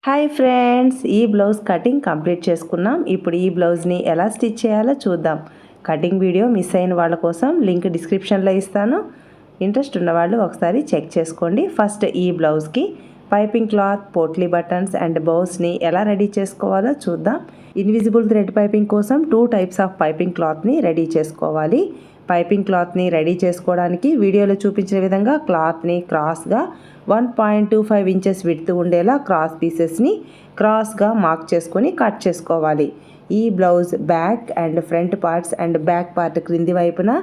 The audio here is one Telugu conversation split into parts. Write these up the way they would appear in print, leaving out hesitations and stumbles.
హాయ్ ఫ్రెండ్స్, ఈ బ్లౌజ్ కటింగ్ కంప్లీట్ చేసుకున్నాం. ఇప్పుడు ఈ బ్లౌజ్ని ఎలా స్టిచ్ చేయాలో చూద్దాం. కటింగ్ వీడియో మిస్ అయిన వాళ్ళ కోసం లింక్ డిస్క్రిప్షన్లో ఇస్తాను. ఇంట్రెస్ట్ ఉన్నవాళ్ళు ఒకసారి చెక్ చేసుకోండి. ఫస్ట్ ఈ బ్లౌజ్కి piping cloth, potli buttons and బౌస్ని ఎలా రెడీ చేసుకోవాలో చూద్దాం. ఇన్విజిబుల్ థ్రెడ్ పైపింగ్ కోసం 2 టైప్స్ ఆఫ్ పైపింగ్ క్లాత్ని రెడీ చేసుకోవాలి. పైపింగ్ క్లాత్ని రెడీ చేసుకోవడానికి వీడియోలో చూపించిన విధంగా క్లాత్ని క్రాస్గా 1.25 ఇంచెస్ విడ్త్ ఉండేలా క్రాస్ పీసెస్ని క్రాస్గా మార్క్ చేసుకొని కట్ చేసుకోవాలి. ఈ blouse back and front parts and back part క్రింది వైపున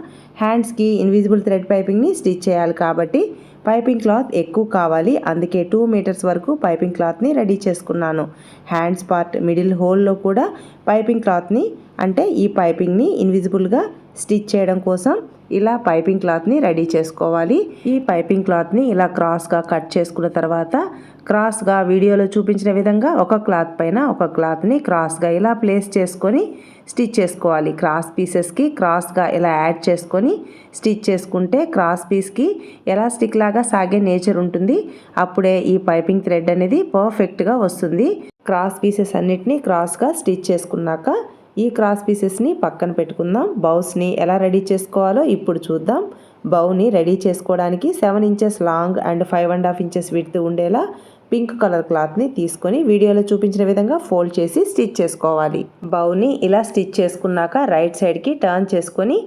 హ్యాండ్స్కి ఇన్విజిబుల్ థ్రెడ్ పైపింగ్ని స్టిచ్ చేయాలి కాబట్టి పైపింగ్ క్లాత్ ఎక్కువ కావాలి. అందుకే 2 మీటర్స్ వరకు పైపింగ్ క్లాత్ని రెడీ చేసుకున్నాను. హ్యాండ్స్ పార్ట్ మిడిల్ హోల్లో కూడా పైపింగ్ క్లాత్ని అంటే ఈ పైపింగ్ని ఇన్విజిబుల్గా స్టిచ్ చేయడం కోసం ఇలా పైపింగ్ క్లాత్ని రెడీ చేసుకోవాలి. ఈ పైపింగ్ క్లాత్ని ఇలా క్రాస్గా కట్ చేసుకున్న తర్వాత క్రాస్గా వీడియోలో చూపించిన విధంగా ఒక క్లాత్ పైన ఒక క్లాత్ని క్రాస్గా ఇలా ప్లేస్ చేసుకొని స్టిచ్ చేసుకోవాలి. క్రాస్ పీసెస్కి క్రాస్గా ఇలా యాడ్ చేసుకొని స్టిచ్ చేసుకుంటే క్రాస్ పీస్కి ఎలాస్టిక్ లాగా సాగే నేచర్ ఉంటుంది. అప్పుడే ఈ పైపింగ్ థ్రెడ్ అనేది పర్ఫెక్ట్గా వస్తుంది. క్రాస్ పీసెస్ అన్నిటినీ క్రాస్గా స్టిచ్ చేసుకున్నాక ఈ క్రాస్ పీసెస్ని పక్కన పెట్టుకుందాం. బౌస్ని ఎలా రెడీ చేసుకోవాలో ఇప్పుడు చూద్దాం. బౌని రెడీ చేసుకోవడానికి 7 inches long and 5.5 inches width ఉండేలా పింక్ కలర్ క్లాత్ని తీసుకొని వీడియోలో చూపించిన విధంగా ఫోల్డ్ చేసి స్టిచ్ చేసుకోవాలి. బౌని ఇలా స్టిచ్ చేసుకున్నాక రైట్ సైడ్కి టర్న్ చేసుకొని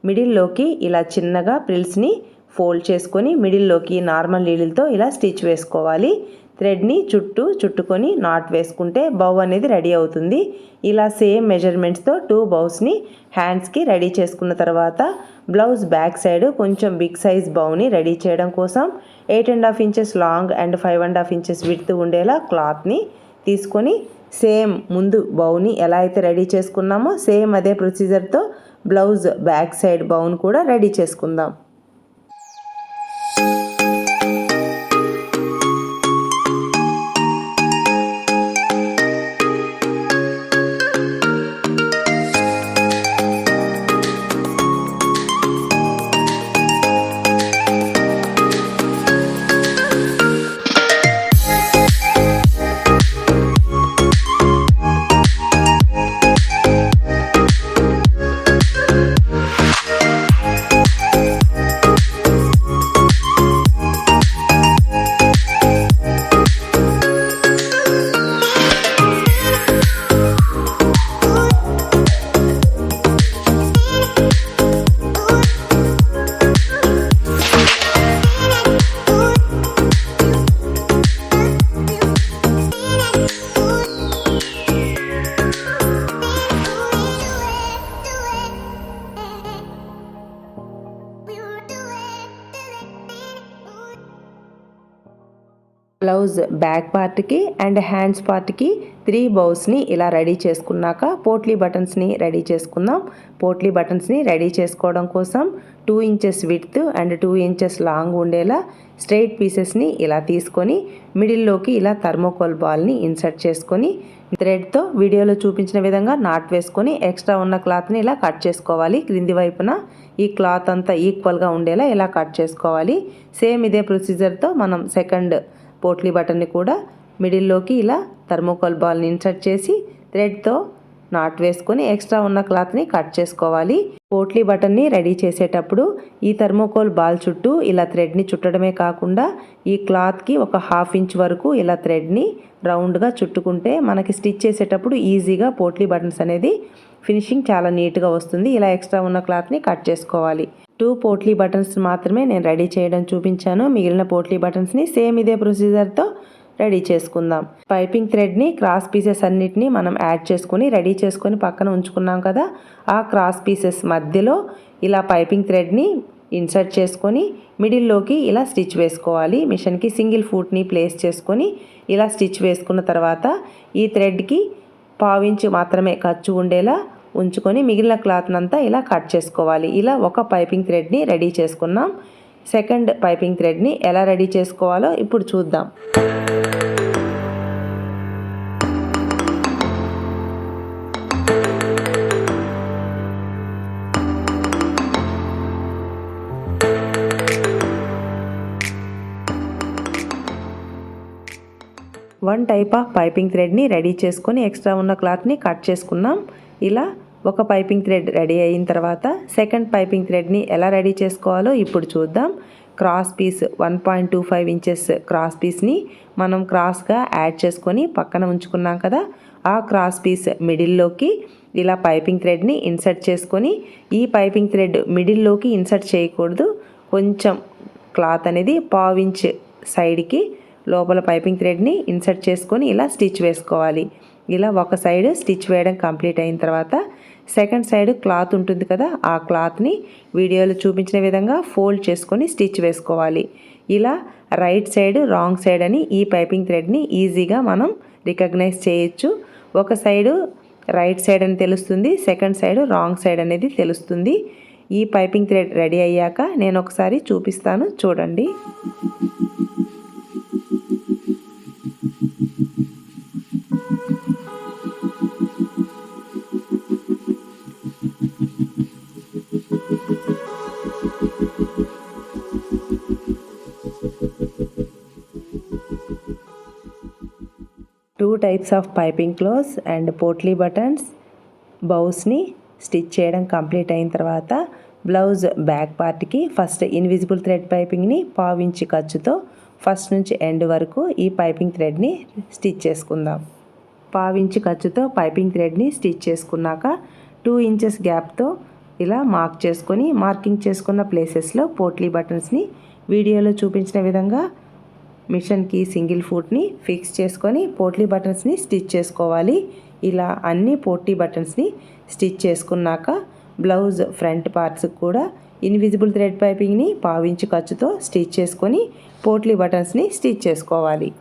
మిడిల్లోకి ఇలా చిన్నగా ప్రిల్స్ని ఫోల్డ్ చేసుకొని మిడిల్లోకి నార్మల్ నీడిల్తో ఇలా స్టిచ్ వేసుకోవాలి. థ్రెడ్ని చుట్టుకొని నాట్ వేసుకుంటే బౌ అనేది రెడీ అవుతుంది. ఇలా సేమ్ మెజర్మెంట్స్తో 2 బౌస్ని హ్యాండ్స్కి రెడీ చేసుకున్న తర్వాత బ్లౌజ్ బ్యాక్ సైడ్ కొంచెం బిగ్ సైజ్ బౌని రెడీ చేయడం కోసం 8.5 inches long and 5.5 inches width ఉండేలా క్లాత్ని తీసుకొని సేమ్ ముందు బౌని ఎలా అయితే రెడీ చేసుకున్నామో సేమ్ అదే ప్రొసీజర్తో బ్లౌజ్ బ్యాక్ సైడ్ బౌన్ కూడా రెడీ చేసుకుందాం. బ్లౌజ్ బ్యాక్ పార్ట్కి అండ్ హ్యాండ్స్ పార్ట్కి 3 బౌస్ని ఇలా రెడీ చేసుకున్నాక పోట్లీ బటన్స్ని రెడీ చేసుకుందాం. పోట్లీ బటన్స్ని రెడీ చేసుకోవడం కోసం 2 inches width and 2 inches long ఉండేలా స్ట్రైట్ పీసెస్ని ఇలా తీసుకొని మిడిల్లోకి ఇలా థర్మోకోల్ బాల్ని ఇన్సర్ట్ చేసుకొని థ్రెడ్తో వీడియోలో చూపించిన విధంగా నాట్ వేసుకొని ఎక్స్ట్రా ఉన్న క్లాత్ని ఇలా కట్ చేసుకోవాలి. క్రింది వైపున ఈ క్లాత్ అంతా ఈక్వల్గా ఉండేలా ఇలా కట్ చేసుకోవాలి. సేమ్ ఇదే ప్రొసీజర్తో మనం సెకండ్ పోట్లీ బటన్ని కూడా మిడిల్లోకి ఇలా థర్మోకోల్ బాల్ని ఇన్సర్ట్ చేసి థ్రెడ్తో నాట్ వేసుకొని ఎక్స్ట్రా ఉన్న క్లాత్ని కట్ చేసుకోవాలి. పోట్లీ బటన్ని రెడీ చేసేటప్పుడు ఈ థర్మోకోల్ బాల్ చుట్టూ ఇలా థ్రెడ్ని చుట్టడమే కాకుండా ఈ క్లాత్కి ఒక 1/2 ఇంచ్ వరకు ఇలా థ్రెడ్ని రౌండ్గా చుట్టుకుంటే మనకి స్టిచ్ చేసేటప్పుడు ఈజీగా పోట్లీ బటన్స్ అనేది ఫినిషింగ్ చాలా నీట్గా వస్తుంది. ఇలా ఎక్స్ట్రా ఉన్న క్లాత్ని కట్ చేసుకోవాలి. 2 పోట్లీ బటన్స్ మాత్రమే నేను రెడీ చేయడం చూపించాను. మిగిలిన పోట్లీ బటన్స్ని సేమ్ ఇదే ప్రొసీజర్తో రెడీ చేసుకుందాం. పైపింగ్ థ్రెడ్ని క్రాస్ పీసెస్ అన్నిటిని మనం యాడ్ చేసుకొని రెడీ చేసుకొని పక్కన ఉంచుకున్నాం కదా, ఆ క్రాస్ పీసెస్ మధ్యలో ఇలా పైపింగ్ థ్రెడ్ని ఇన్సర్ట్ చేసుకొని మిడిల్లోకి ఇలా స్టిచ్ వేసుకోవాలి. మిషన్కి సింగిల్ ఫూట్ని ప్లేస్ చేసుకొని ఇలా స్టిచ్ వేసుకున్న తర్వాత ఈ థ్రెడ్కి 1/4 ఇంచ్ మాత్రమే ఖర్చు ఉండేలా ఉంచుకొని మిగిలిన క్లాత్నంతా ఇలా కట్ చేసుకోవాలి. ఇలా ఒక పైపింగ్ థ్రెడ్ని రెడీ చేసుకున్నాం. సెకండ్ పైపింగ్ థ్రెడ్ని ఎలా రెడీ చేసుకోవాలో ఇప్పుడు చూద్దాం. వన్ టైప్ ఆఫ్ పైపింగ్ థ్రెడ్ని రెడీ చేసుకొని ఎక్స్ట్రా ఉన్న క్లాత్ని కట్ చేసుకున్నాం. ఇలా ఒక పైపింగ్ థ్రెడ్ రెడీ అయిన తర్వాత సెకండ్ పైపింగ్ థ్రెడ్ని ఎలా రెడీ చేసుకోవాలో ఇప్పుడు చూద్దాం. క్రాస్ పీస్ 1.25 ఇంచెస్ క్రాస్ పీస్ని మనం క్రాస్గా యాడ్ చేసుకొని పక్కన ఉంచుకున్నాం కదా, ఆ క్రాస్ పీస్ మిడిల్లోకి ఇలా పైపింగ్ థ్రెడ్ని ఇన్సర్ట్ చేసుకొని, ఈ పైపింగ్ థ్రెడ్ మిడిల్లోకి ఇన్సర్ట్ చేయకూడదు, కొంచెం క్లాత్ అనేది 1/2 ఇంచ్ సైడ్కి లోపల పైపింగ్ థ్రెడ్ని ఇన్సర్ట్ చేసుకొని ఇలా స్టిచ్ వేసుకోవాలి. ఇలా ఒక సైడ్ స్టిచ్ వేయడం కంప్లీట్ అయిన తర్వాత సెకండ్ సైడ్ క్లాత్ ఉంటుంది కదా, ఆ క్లాత్ని వీడియోలో చూపించిన విధంగా ఫోల్డ్ చేసుకొని స్టిచ్ వేసుకోవాలి. ఇలా రైట్ సైడ్ రాంగ్ సైడ్ అని ఈ పైపింగ్ థ్రెడ్ని ఈజీగా మనం రికగ్నైజ్ చేయొచ్చు. ఒక సైడు రైట్ సైడ్ అని తెలుస్తుంది, సెకండ్ సైడ్ రాంగ్ సైడ్ అనేది తెలుస్తుంది. ఈ పైపింగ్ థ్రెడ్ రెడీ అయ్యాక నేను ఒకసారి చూపిస్తాను, చూడండి. Two types of piping cloths and potli buttons బౌస్ని స్టిచ్ చేయడం కంప్లీట్ అయిన తర్వాత బ్లౌజ్ బ్యాక్ పార్ట్కి ఫస్ట్ ఇన్విజిబుల్ థ్రెడ్ పైపింగ్ని 1/2 ఇంచ్ ఖర్చుతో ఫస్ట్ నుంచి ఎండ్ వరకు ఈ పైపింగ్ థ్రెడ్ని స్టిచ్ చేసుకుందాం. 1/2 ఇంచ్ ఖర్చుతో పైపింగ్ థ్రెడ్ని స్టిచ్ చేసుకున్నాక 2 ఇంచెస్ గ్యాప్తో ఇలా మార్క్ చేసుకొని మార్కింగ్ చేసుకున్న ప్లేసెస్లో పోట్లీ బటన్స్ని వీడియోలో చూపించిన విధంగా మిషన్కి సింగిల్ ఫుట్ని ఫిక్స్ చేసుకొని పోట్లీ బటన్స్ని స్టిచ్ చేసుకోవాలి. ఇలా అన్ని పోట్లీ బటన్స్ని స్టిచ్ చేసుకున్నాక బ్లౌజ్ ఫ్రంట్ పార్ట్స్ కూడా ఇన్విజిబుల్ థ్రెడ్ పైపింగ్ని 1/2 ఇంచ్ ఖర్చుతో స్టిచ్ చేసుకొని పోట్లీ బటన్స్ని స్టిచ్ చేసుకోవాలి.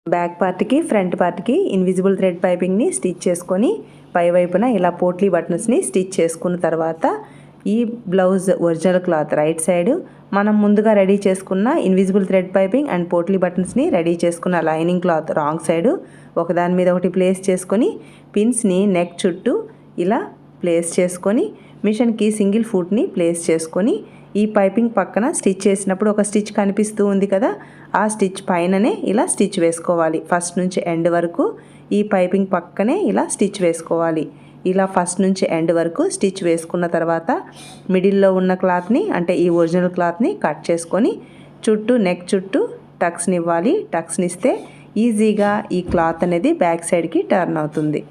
బ్యాక్ పార్ట్కి ఫ్రంట్ పార్ట్కి ఇన్విజిబుల్ థ్రెడ్ పైపింగ్ని స్టిచ్ చేసుకొని పై వైపున ఇలా పోట్లీ బటన్స్ని స్టిచ్ చేసుకున్న తర్వాత ఈ blouse original cloth right side మనం ముందుగా రెడీ చేసుకున్న invisible thread piping and potli బటన్స్ని రెడీ చేసుకున్న లైనింగ్ క్లాత్ రాంగ్ సైడ్ ఒకదాని మీద ఒకటి ప్లేస్ చేసుకొని పిన్స్ని నెక్ చుట్టూ ఇలా ప్లేస్ చేసుకొని మిషన్కి సింగిల్ ఫుట్ని ప్లేస్ చేసుకొని ఈ పైపింగ్ పక్కన స్టిచ్ చేసినప్పుడు ఒక స్టిచ్ కనిపిస్తూ ఉంది కదా, ఆ స్టిచ్ పైననే ఇలా స్టిచ్ వేసుకోవాలి. ఫస్ట్ నుంచి ఎండ్ వరకు ఈ పైపింగ్ పక్కనే ఇలా స్టిచ్ వేసుకోవాలి. ఇలా ఫస్ట్ నుంచి ఎండ్ వరకు స్టిచ్ వేసుకున్న తర్వాత మిడిల్లో ఉన్న క్లాత్ని అంటే ఈ ఒరిజినల్ క్లాత్ని కట్ చేసుకొని చుట్టూ నెక్ చుట్టూ టక్స్ని ఇవ్వాలి. టక్స్ని ఇస్తే ఈజీగా ఈ క్లాత్ అనేది బ్యాక్ సైడ్కి టర్న్ అవుతుంది.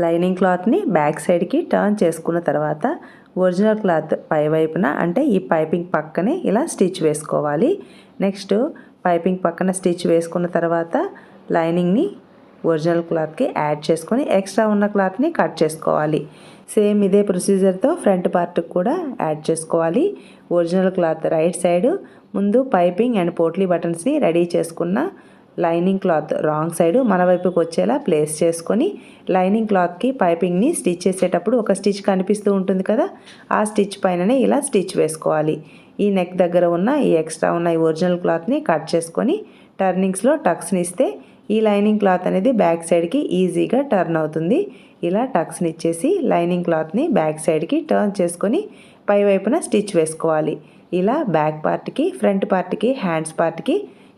లైనింగ్ క్లాత్ని బ్యాక్ సైడ్కి టర్న్ చేసుకున్న తర్వాత ఒరిజినల్ క్లాత్ పై వైపున అంటే ఈ పైపింగ్ పక్కనే ఇలా స్టిచ్ వేసుకోవాలి. నెక్స్ట్ పైపింగ్ పక్కన స్టిచ్ వేసుకున్న తర్వాత లైనింగ్ని ఒరిజినల్ క్లాత్కి యాడ్ చేసుకొని ఎక్స్ట్రా ఉన్న క్లాత్ని కట్ చేసుకోవాలి. సేమ్ ఇదే ప్రొసీజర్తో ఫ్రంట్ పార్ట్కి కూడా యాడ్ చేసుకోవాలి. ఒరిజినల్ క్లాత్ రైట్ సైడ్ ముందు పైపింగ్ అండ్ పోట్లీ బటన్స్ని రెడీ చేసుకున్న లైనింగ్ క్లాత్ రాంగ్ సైడ్ మన వైపుకి వచ్చేలా ప్లేస్ చేసుకొని లైనింగ్ క్లాత్కి పైపింగ్ని స్టిచ్ చేసేటప్పుడు ఒక స్టిచ్ కనిపిస్తూ ఉంటుంది కదా, ఆ స్టిచ్ పైననే ఇలా స్టిచ్ వేసుకోవాలి. ఈ నెక్ దగ్గర ఉన్న ఈ ఎక్స్ట్రా ఉన్న ఈ ఒరిజినల్ క్లాత్ని కట్ చేసుకొని టర్నింగ్స్లో టక్స్ని ఇస్తే ఈ లైనింగ్ క్లాత్ అనేది బ్యాక్ సైడ్కి ఈజీగా టర్న్ అవుతుంది. ఇలా టక్స్ని ఇచ్చేసి లైనింగ్ క్లాత్ని బ్యాక్ సైడ్కి టర్న్ చేసుకొని పై వైపున స్టిచ్ వేసుకోవాలి. ఇలా బ్యాక్ పార్ట్కి ఫ్రంట్ పార్ట్కి హ్యాండ్స్ పార్ట్కి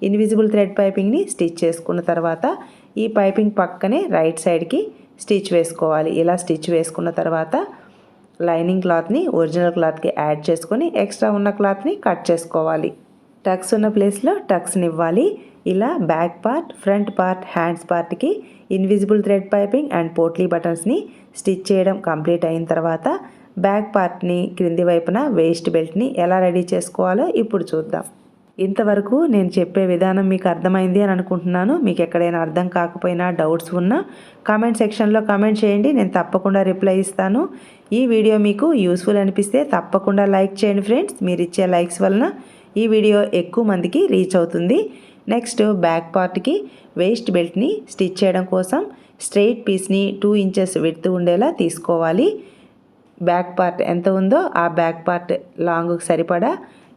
ఇన్విజిబుల్ థ్రెడ్ పైపింగ్ని స్టిచ్ చేసుకున్న తర్వాత ఈ పైపింగ్ పక్కనే రైట్ సైడ్కి స్టిచ్ వేసుకోవాలి. ఇలా స్టిచ్ వేసుకున్న తర్వాత లైనింగ్ క్లాత్ని ఒరిజినల్ క్లాత్కి యాడ్ చేసుకొని ఎక్స్ట్రా ఉన్న క్లాత్ని కట్ చేసుకోవాలి. టక్స్ ఉన్న ప్లేస్లో టక్స్ని ఇవ్వాలి. ఇలా back part front part hands పార్ట్కి invisible thread piping and potli బటన్స్ని స్టిచ్ చేయడం కంప్లీట్ అయిన తర్వాత బ్యాక్ పార్ట్ని క్రింది వైపున వేస్ట్ బెల్ట్ని ఎలా రెడీ చేసుకోవాలో ఇప్పుడు చూద్దాం. ఇంతవరకు నేను చెప్పే విధానం మీకు అర్థమైంది అని అనుకుంటున్నాను. మీకు ఎక్కడైనా అర్థం కాకపోయినా డౌట్స్ ఉన్నా కామెంట్ సెక్షన్లో కామెంట్ చేయండి, నేను తప్పకుండా రిప్లై ఇస్తాను. ఈ వీడియో మీకు యూస్ఫుల్ అనిపిస్తే తప్పకుండా లైక్ చేయండి ఫ్రెండ్స్. మీరు ఇచ్చే లైక్స్ వలన ఈ వీడియో ఎక్కువ మందికి రీచ్ అవుతుంది. నెక్స్ట్ బ్యాక్ పార్ట్కి వేస్ట్ బెల్ట్ని స్టిచ్ చేయడం కోసం స్ట్రెయిట్ పీస్ని 2 ఇంచెస్ విడ్త్ ఉండేలా తీసుకోవాలి. బ్యాక్ పార్ట్ ఎంత ఉందో ఆ బ్యాక్ పార్ట్ లాంగ్కి సరిపడా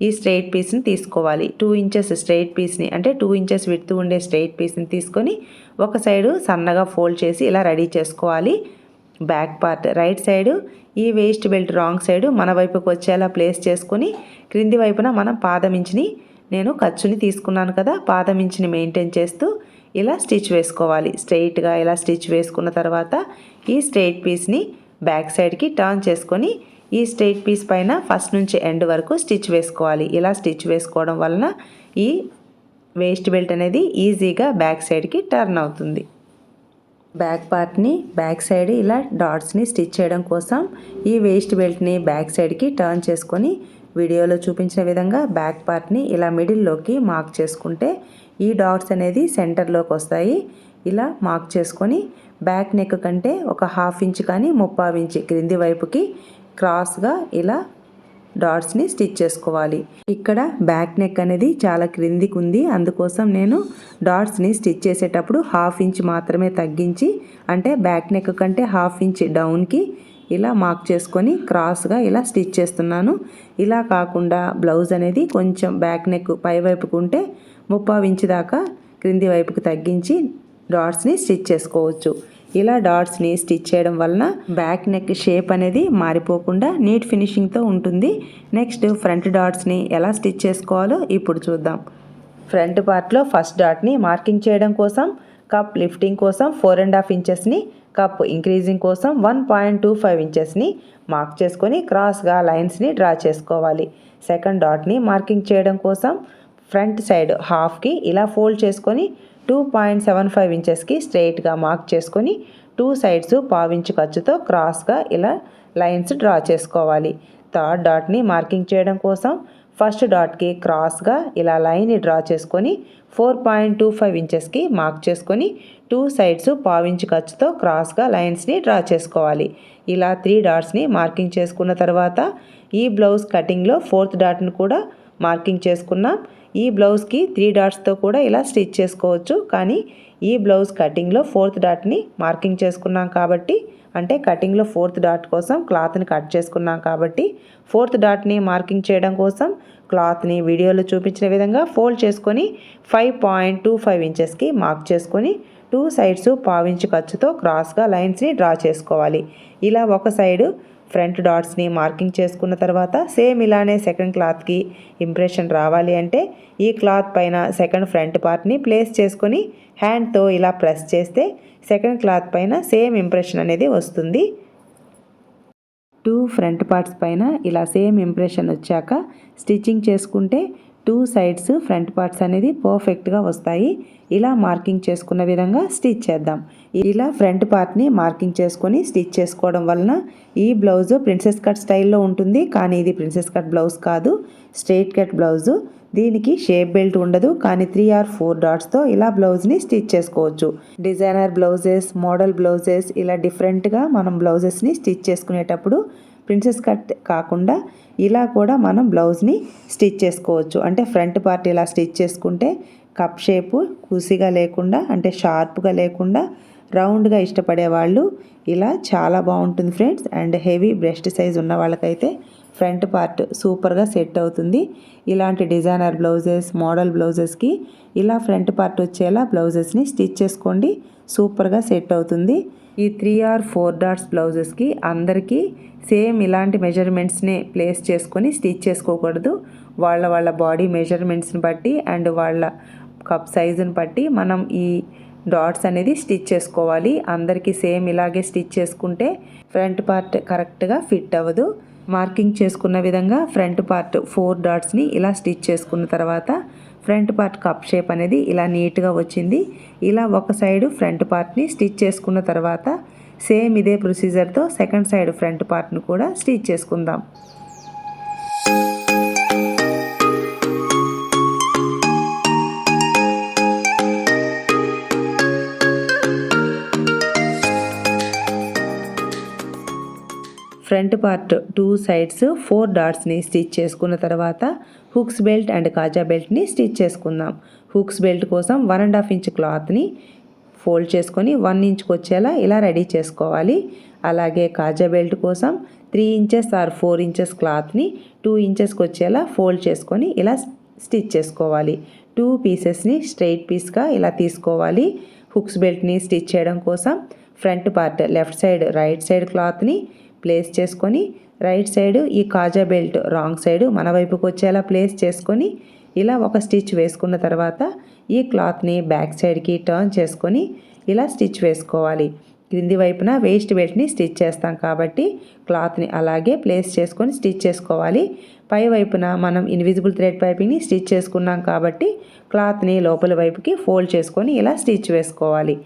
ఈ స్ట్రెయిట్ పీస్ని తీసుకోవాలి. 2 ఇంచెస్ స్ట్రెయిట్ పీస్ని అంటే 2 ఇంచెస్ విడ్త్ ఉండే స్ట్రెయిట్ పీస్ని తీసుకొని ఒక సైడు సన్నగా ఫోల్డ్ చేసి ఇలా రెడీ చేసుకోవాలి. బ్యాక్ పార్ట్ రైట్ సైడు ఈ వేస్ట్ బెల్ట్ రాంగ్ సైడు మన వైపుకి వచ్చేలా ప్లేస్ చేసుకొని క్రింది వైపున మనం పాదమించిని నేను ఖర్చుని తీసుకున్నాను కదా, పాదమించిని మెయింటైన్ చేస్తూ ఇలా స్టిచ్ వేసుకోవాలి. స్ట్రెయిట్గా ఇలా స్టిచ్ వేసుకున్న తర్వాత ఈ స్ట్రెయిట్ పీస్ని బ్యాక్ సైడ్కి టర్న్ చేసుకొని ఈ స్ట్రెయిట్ పీస్ పైన ఫస్ట్ నుంచి ఎండ్ వరకు స్టిచ్ వేసుకోవాలి. ఇలా స్టిచ్ వేసుకోవడం వలన ఈ వేస్ట్ బెల్ట్ అనేది ఈజీగా బ్యాక్ సైడ్కి టర్న్ అవుతుంది. బ్యాక్ పార్ట్ని బ్యాక్ సైడ్ ఇలా డాట్స్ని స్టిచ్ చేయడం కోసం ఈ వేస్ట్ బెల్ట్ని బ్యాక్ సైడ్కి టర్న్ చేసుకొని వీడియోలో చూపించిన విధంగా బ్యాక్ పార్ట్ని ఇలా మిడిల్లోకి మార్క్ చేసుకుంటే ఈ డాట్స్ అనేది సెంటర్లోకి వస్తాయి. ఇలా మార్క్ చేసుకొని బ్యాక్ నెక్ కంటే ఒక 1/2 ఇంచ్ కానీ 3/4 ఇంచ్ క్రింది వైపుకి క్రాస్గా ఇలా డాట్స్ని స్టిచ్ చేసుకోవాలి. ఇక్కడ బ్యాక్ నెక్ అనేది చాలా క్రిందికి ఉంది, అందుకోసం నేను డాట్స్ని స్టిచ్ చేసేటప్పుడు 1/2 ఇంచ్ మాత్రమే తగ్గించి అంటే బ్యాక్ నెక్ కంటే 1/2 ఇంచ్ డౌన్కి ఇలా మార్క్ చేసుకొని క్రాస్గా ఇలా స్టిచ్ చేస్తున్నాను. ఇలా కాకుండా బ్లౌజ్ అనేది కొంచెం బ్యాక్ నెక్ పై వైపుకు ఉంటే 3/4 ఇంచ్ దాకా క్రింది వైపుకి తగ్గించి డాట్స్ని స్టిచ్ చేసుకోవచ్చు. ఇలా డాట్స్ని స్టిచ్ చేయడం వలన బ్యాక్ నెక్ షేప్ అనేది మారిపోకుండా నీట్ ఫినిషింగ్తో ఉంటుంది. నెక్స్ట్ ఫ్రంట్ డాట్స్ని ఎలా స్టిచ్ చేసుకోవాలో ఇప్పుడు చూద్దాం. ఫ్రంట్ పార్ట్లో ఫస్ట్ డాట్ని మార్కింగ్ చేయడం కోసం కప్ లిఫ్టింగ్ కోసం 4.5 ఇంచెస్ని, కప్ ఇంక్రీజింగ్ కోసం 1.25 ఇంచెస్ని మార్క్ చేసుకొని క్రాస్గా లైన్స్ని డ్రా చేసుకోవాలి. సెకండ్ డాట్ని మార్కింగ్ చేయడం కోసం ఫ్రంట్ సైడ్ హాఫ్కి ఇలా ఫోల్డ్ చేసుకొని 2.75 ఇంచెస్కి స్ట్రెయిట్గా మార్క్ చేసుకొని 2 సైడ్స్ 1/4 ఇంచ్ ఖర్చుతో క్రాస్గా ఇలా లైన్స్ డ్రా చేసుకోవాలి. థర్డ్ డాట్ని మార్కింగ్ చేయడం కోసం ఫస్ట్ డాట్కి క్రాస్గా ఇలా లైన్ని డ్రా చేసుకొని 4.25 ఇంచెస్కి మార్క్ చేసుకొని 2 సైడ్స్ 1/4 ఇంచ్ ఖర్చుతో క్రాస్గా లైన్స్ని డ్రా చేసుకోవాలి. ఇలా 3 డాట్స్ని మార్కింగ్ చేసుకున్న తర్వాత ఈ బ్లౌజ్ కటింగ్లో 4th డాట్ని కూడా మార్కింగ్ చేసుకున్నాం. ఈ బ్లౌజ్కి 3 డాట్స్తో కూడా ఇలా స్టిచ్ చేసుకోవచ్చు, కానీ ఈ బ్లౌజ్ కటింగ్లో 4th డాట్ని మార్కింగ్ చేసుకున్నాం కాబట్టి అంటే కటింగ్లో 4th డాట్ కోసం క్లాత్ని కట్ చేసుకున్నాం కాబట్టి 4th డాట్ని మార్కింగ్ చేయడం కోసం క్లాత్ని వీడియోలో చూపించిన విధంగా ఫోల్డ్ చేసుకొని 5.25 ఇంచెస్కి మార్క్ చేసుకొని 2 సైడ్స్ 1/4 ఇంచ్ ఖర్చుతో క్రాస్గా లైన్స్ని డ్రా చేసుకోవాలి. ఇలా ఒక సైడు ఫ్రంట్ డాట్స్ని మార్కింగ్ చేసుకున్న తర్వాత సేమ్ ఇలానే సెకండ్ క్లాత్కి ఇంప్రెషన్ రావాలి అంటే ఈ క్లాత్ పైన సెకండ్ ఫ్రంట్ పార్ట్ని ప్లేస్ చేసుకొని హ్యాండ్తో ఇలా ప్రెస్ చేస్తే సెకండ్ క్లాత్ పైన సేమ్ ఇంప్రెషన్ అనేది వస్తుంది. 2 ఫ్రంట్ పార్ట్స్ పైన ఇలా సేమ్ ఇంప్రెషన్ వచ్చాక స్టిచ్చింగ్ చేసుకుంటే 2 సైడ్స్ ఫ్రంట్ పార్ట్స్ అనేది పర్ఫెక్ట్గా వస్తాయి. ఇలా మార్కింగ్ చేసుకున్న విధంగా స్టిచ్ చేద్దాం. ఇలా ఫ్రంట్ పార్ట్ని మార్కింగ్ చేసుకొని స్టిచ్ చేసుకోవడం వలన ఈ బ్లౌజ్ ప్రిన్సెస్ కట్ స్టైల్లో ఉంటుంది. కానీ ఇది ప్రిన్సెస్ కట్ బ్లౌజ్ కాదు, స్ట్రైట్ కట్ బ్లౌజు. దీనికి షేప్ బెల్ట్ ఉండదు, కానీ 3 or 4 డాట్స్తో ఇలా బ్లౌజ్ని స్టిచ్ చేసుకోవచ్చు. డిజైనర్ బ్లౌజెస్, మోడల్ బ్లౌజెస్ ఇలా డిఫరెంట్గా మనం బ్లౌజెస్ని స్టిచ్ చేసుకునేటప్పుడు ప్రిన్సెస్ కట్ కాకుండా ఇలా కూడా మనం బ్లౌజ్ని స్టిచ్ చేసుకోవచ్చు. అంటే ఫ్రంట్ పార్ట్ ఇలా స్టిచ్ చేసుకుంటే కప్ షేపు కూసిగా లేకుండా, అంటే షార్ప్గా లేకుండా రౌండ్గా ఇష్టపడే వాళ్ళు ఇలా చాలా బాగుంటుంది friends. And heavy breast size ఉన్న వాళ్ళకైతే ఫ్రంట్ పార్ట్ సూపర్గా సెట్ అవుతుంది. ఇలాంటి డిజైనర్ బ్లౌజెస్, మోడల్ బ్లౌజెస్కి ఇలా ఫ్రంట్ పార్ట్ వచ్చేలా బ్లౌజెస్ని స్టిచ్ చేసుకోండి, సూపర్గా సెట్ అవుతుంది. ఈ 3 or 4 డాట్స్ బ్లౌజెస్కి అందరికీ సేమ్ ఇలాంటి మెజర్మెంట్స్ని ప్లేస్ చేసుకొని స్టిచ్ చేసుకోకూడదు. వాళ్ళ బాడీ మెజర్మెంట్స్ని బట్టి అండ్ వాళ్ళ కప్ సైజుని బట్టి మనం ఈ డాట్స్ అనేది స్టిచ్ చేసుకోవాలి. అందరికీ సేమ్ ఇలాగే స్టిచ్ చేసుకుంటే ఫ్రంట్ పార్ట్ కరెక్ట్గా ఫిట్ అవ్వదు. మార్కింగ్ చేసుకున్న విధంగా ఫ్రంట్ పార్ట్ 4 డాట్స్ని ఇలా స్టిచ్ చేసుకున్న తర్వాత ఫ్రంట్ పార్ట్ కప్ షేప్ అనేది ఇలా నీట్గా వచ్చింది. ఇలా ఒక సైడు ఫ్రంట్ పార్ట్ని స్టిచ్ చేసుకున్న తర్వాత సేమ్ ఇదే ప్రొసీజర్తో సెకండ్ సైడ్ ఫ్రంట్ పార్ట్ని కూడా స్టిచ్ చేసుకుందాం. ఫ్రంట్ పార్ట్ 2 సైడ్స్ 4 డాట్స్ని స్టిచ్ చేసుకున్న తర్వాత హుక్స్ బెల్ట్ అండ్ కాజా బెల్ట్ని స్టిచ్ చేసుకుందాం. హుక్స్ బెల్ట్ కోసం 1.5 ఇంచ్ క్లాత్ని ఫోల్డ్ చేసుకొని 1 ఇంచ్కి వచ్చేలా ఇలా రెడీ చేసుకోవాలి. అలాగే కాజా బెల్ట్ కోసం 3 ఇంచెస్ ఆర్ 4 ఇంచెస్ క్లాత్ని 2 ఇంచెస్కి వచ్చేలా ఫోల్డ్ చేసుకొని ఇలా స్టిచ్ చేసుకోవాలి. 2 పీసెస్ని స్ట్రైట్ పీస్గా ఇలా తీసుకోవాలి. హుక్స్ బెల్ట్ని స్టిచ్ చేయడం కోసం front part left side, right side క్లాత్ని ప్లేస్ చేసుకొని రైట్ సైడ్ ఈ కాజా బెల్ట్ రాంగ్ సైడ్ మన వైపుకి వచ్చేలా ప్లేస్ చేసుకొని ఇలా ఒక స్టిచ్ వేసుకున్న తర్వాత ఈ క్లాత్ని బ్యాక్ సైడ్కి టర్న్ చేసుకొని ఇలా స్టిచ్ వేసుకోవాలి. క్రింది వైపున వేస్ట్ బెల్ట్ని స్టిచ్ చేస్తాం కాబట్టి క్లాత్ని అలాగే ప్లేస్ చేసుకొని స్టిచ్ చేసుకోవాలి. పై వైపున మనం ఇన్విజిబుల్ థ్రెడ్ పైపింగ్ని స్టిచ్ చేసుకున్నాం కాబట్టి క్లాత్ని లోపల వైపుకి ఫోల్డ్ చేసుకొని ఇలా స్టిచ్ వేసుకోవాలి.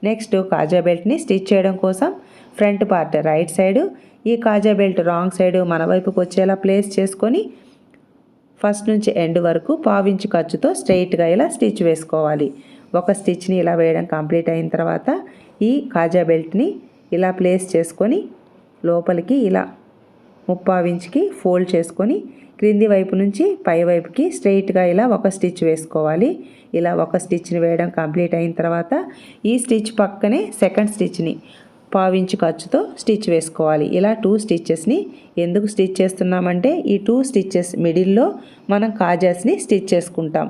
నెక్స్ట్ కాజా బెల్ట్ని స్టిచ్ చేయడం కోసం ఫ్రంట్ పార్ట్ రైట్ సైడ్, ఈ కాజా బెల్ట్ రాంగ్ సైడ్ మన వైపుకి వచ్చేలా ప్లేస్ చేసుకొని ఫస్ట్ నుంచి ఎండ్ వరకు 1/4 ఇంచ్ ఖర్చుతో స్ట్రైట్గా ఇలా స్టిచ్ వేసుకోవాలి. ఒక స్టిచ్ని ఇలా వేయడం కంప్లీట్ అయిన తర్వాత ఈ కాజా బెల్ట్ని ఇలా ప్లేస్ చేసుకొని లోపలికి ఇలా 3/4 ఇంచ్కి ఫోల్డ్ చేసుకొని క్రింది వైపు నుంచి పై వైపుకి స్ట్రైట్గా ఇలా ఒక స్టిచ్ వేసుకోవాలి. ఇలా ఒక స్టిచ్ని వేయడం కంప్లీట్ అయిన తర్వాత ఈ స్టిచ్ పక్కనే సెకండ్ స్టిచ్ని 1/4 ఇంచ్ ఖర్చుతో స్టిచ్ వేసుకోవాలి. ఇలా 2 స్టిచ్చెస్ని ఎందుకు స్టిచ్ చేస్తున్నామంటే ఈ 2 స్టిచ్చెస్ మిడిల్లో మనం కాజాస్ని స్టిచ్ చేసుకుంటాం.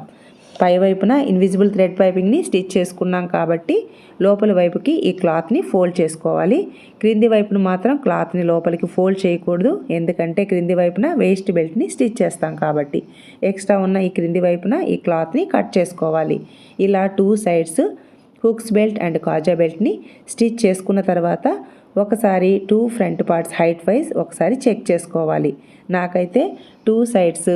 పై వైపున ఇన్విజిబుల్ థ్రెడ్ పైపింగ్ని స్టిచ్ చేసుకున్నాం కాబట్టి లోపల వైపుకి ఈ క్లాత్ని ఫోల్డ్ చేసుకోవాలి. క్రింది వైపున మాత్రం క్లాత్ని లోపలికి ఫోల్డ్ చేయకూడదు, ఎందుకంటే క్రింది వైపున వేస్ట్ బెల్ట్ని స్టిచ్ చేస్తాం కాబట్టి. ఎక్స్ట్రా ఉన్న ఈ క్రింది వైపున ఈ క్లాత్ని కట్ చేసుకోవాలి. ఇలా 2 సైడ్స్ హుక్స్ బెల్ట్ అండ్ కాజా బెల్ట్ని స్టిచ్ చేసుకున్న తర్వాత ఒకసారి 2 ఫ్రంట్ పార్ట్స్ హైట్ వైజ్ ఒకసారి చెక్ చేసుకోవాలి. నాకైతే 2 సైడ్స్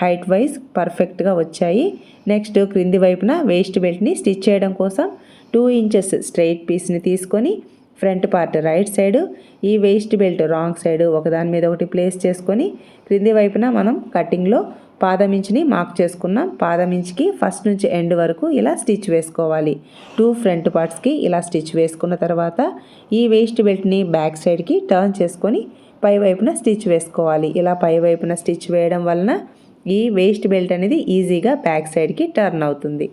హైట్ వైజ్ పర్ఫెక్ట్గా వచ్చాయి. నెక్స్ట్ క్రింది వైపున వేస్ట్ బెల్ట్ని స్టిచ్ చేయడం కోసం 2 ఇంచెస్ స్ట్రైట్ పీస్ని తీసుకొని ఫ్రంట్ పార్ట్ రైట్ సైడ్, ఈ వేస్ట్ బెల్ట్ రాంగ్ సైడ్ ఒకదాని మీద ఒకటి ప్లేస్ చేసుకొని క్రింది వైపున మనం కటింగ్లో 1/4 ఇంచ్ని మార్క్ చేసుకున్నాం. 1/4 ఇంచ్కి ఫస్ట్ నుంచి ఎండ్ వరకు ఇలా స్టిచ్ వేసుకోవాలి. 2 ఫ్రంట్ పార్ట్స్కి ఇలా స్టిచ్ వేసుకున్న తర్వాత ఈ వేస్ట్ బెల్ట్ని బ్యాక్ సైడ్కి టర్న్ చేసుకొని పై వైపున స్టిచ్ వేసుకోవాలి. ఇలా పై వైపున స్టిచ్ వేయడం వలన ఈ వేస్ట్ బెల్ట్ అనేది ఈజీగా బ్యాక్ సైడ్కి టర్న్ అవుతుంది.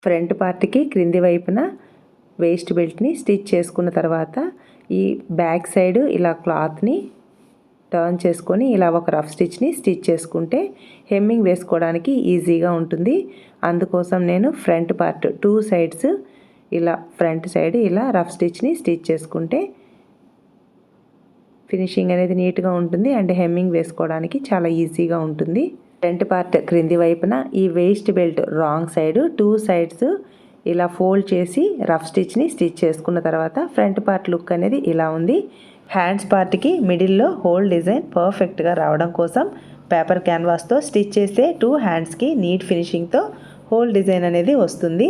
ఫ్రంట్ పార్ట్కి క్రింది వైపున వేస్ట్ బెల్ట్ని స్టిచ్ చేసుకున్న తర్వాత ఈ బ్యాక్ సైడ్ ఇలా క్లాత్ని టర్న్ చేసుకొని ఇలా ఒక రఫ్ స్టిచ్ని స్టిచ్ చేసుకుంటే హెమ్మింగ్ వేసుకోవడానికి ఈజీగా ఉంటుంది. అందుకోసం నేను ఫ్రంట్ పార్ట్ 2 సైడ్స్ ఇలా ఫ్రంట్ సైడ్ ఇలా రఫ్ స్టిచ్ని స్టిచ్ చేసుకుంటే ఫినిషింగ్ అనేది నీట్గా ఉంటుంది అండ్ హెమ్మింగ్ వేసుకోవడానికి చాలా ఈజీగా ఉంటుంది. ఫ్రంట్ పార్ట్ క్రింది వైపున ఈ waist belt wrong side 2 sides ఇలా ఫోల్డ్ చేసి రఫ్ స్టిచ్ని స్టిచ్ చేసుకున్న తర్వాత ఫ్రంట్ పార్ట్ లుక్ అనేది ఇలా ఉంది. హ్యాండ్స్ పార్ట్కి మిడిల్లో హోల్ డిజైన్ పర్ఫెక్ట్గా రావడం కోసం పేపర్ క్యాన్వాస్తో స్టిచ్ చేస్తే 2 హ్యాండ్స్కి నీట్ ఫినిషింగ్తో హోల్ డిజైన్ అనేది వస్తుంది.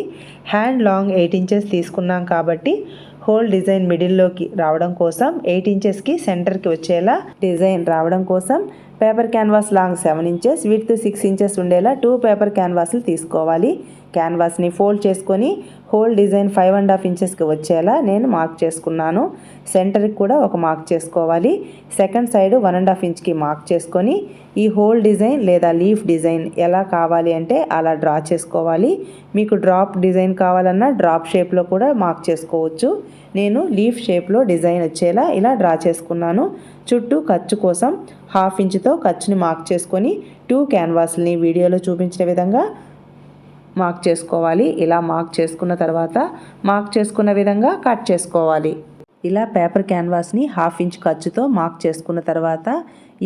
హ్యాండ్ లాంగ్ 8 ఇంచెస్ తీసుకున్నాం కాబట్టి హోల్ డిజైన్ మిడిల్లోకి రావడం కోసం 8 ఇంచెస్కి సెంటర్కి వచ్చేలా డిజైన్ రావడం కోసం paper canvas long 7 inches width 6 inches ఉండేలా 2 పేపర్ క్యాన్వాస్లు తీసుకోవాలి. క్యాన్వాస్ని ఫోల్డ్ చేసుకొని హోల్ డిజైన్ 5.5 ఇంచెస్కి వచ్చేలా నేను మార్క్ చేసుకున్నాను. సెంటర్కి కూడా ఒక మార్క్ చేసుకోవాలి. సెకండ్ సైడ్ 1.5 ఇంచ్కి మార్క్ చేసుకొని ఈ హోల్ డిజైన్ లేదా లీఫ్ డిజైన్ ఎలా కావాలి అంటే అలా డ్రా చేసుకోవాలి. మీకు డ్రాప్ డిజైన్ కావాలన్నా డ్రాప్ షేప్లో కూడా మార్క్ చేసుకోవచ్చు. నేను లీఫ్ షేప్లో డిజైన్ వచ్చేలా ఇలా డ్రా చేసుకున్నాను. చుట్టూ ఖర్చు కోసం 1/2 ఇంచుతో ఖర్చుని మార్క్ చేసుకొని 2 క్యాన్వాస్ని వీడియోలో చూపించిన విధంగా మార్క్ చేసుకోవాలి. ఇలా మార్క్ చేసుకున్న తర్వాత మార్క్ చేసుకున్న విధంగా కట్ చేసుకోవాలి. ఇలా పేపర్ క్యాన్వాస్ని 1/2 ఇంచ్ ఖర్చుతో మార్క్ చేసుకున్న తర్వాత